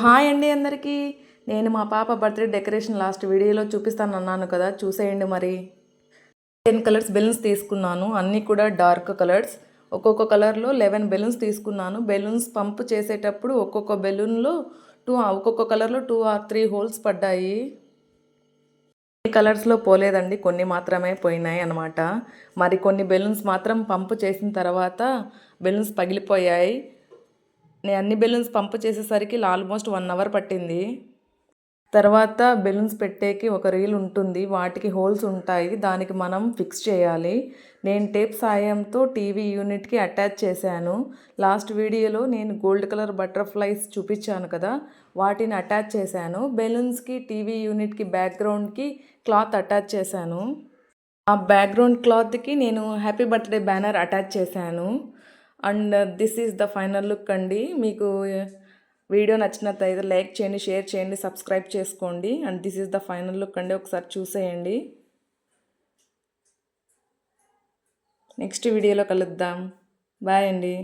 Hi అండి అందరికీ. నేను మా పాప బర్త్డే డెకరేషన్ లాస్ట్ వీడియోలో చూపిస్తాను అన్నాను కదా, చూసేయండి మరి. 10 కలర్స్ బెలూన్స్ తీసుకున్నాను, అన్నీ కూడా డార్క్ కలర్స్. ఒక్కొక్క కలర్లో 11 బెలూన్స్ తీసుకున్నాను. బెలూన్స్ పంప్ చేసేటప్పుడు ఒక్కొక్క బెలూన్లో ఒక్కొక్క కలర్లో 2 or 3 హోల్స్ పడ్డాయి. ఈ కలర్స్లో పోలేదండి, కొన్ని మాత్రమే పోయినాయి అన్నమాట. మరి కొన్ని బెలూన్స్ మాత్రం పంప్ చేసిన తర్వాత బెలూన్స్ పగిలిపోయాయి. నేను అన్ని బెలూన్స్ పంప్ చేసేసరికి ఆల్మోస్ట్ 1 అవర్ పట్టింది. తర్వాత బెలూన్స్ పెట్టేకి ఒక రీల్ ఉంటుంది, వాటికి హోల్స్ ఉంటాయి, దానికి మనం ఫిక్స్ చేయాలి. నేను టేప్ సాయంతో టీవీ యూనిట్కి అటాచ్ చేశాను. లాస్ట్ వీడియోలో నేను గోల్డ్ కలర్ బటర్ఫ్లైస్ చూపించాను కదా, వాటిని అటాచ్ చేశాను. బెలూన్స్కి టీవీ యూనిట్కి బ్యాక్గ్రౌండ్కి క్లాత్ అటాచ్ చేశాను. ఆ బ్యాక్గ్రౌండ్ క్లాత్కి నేను హ్యాపీ బర్త్డే బ్యానర్ అటాచ్ చేశాను. And this is the final look అండి. మీకు వీడియో నచ్చినట్లయితే లైక్ చేయండి, షేర్ చేయండి, సబ్స్క్రైబ్ చేసుకోండి. And this is the final look అండి, ఒకసారి చూసేయండి. నెక్స్ట్ వీడియోలో కలుద్దాం. బాయ్ అండి.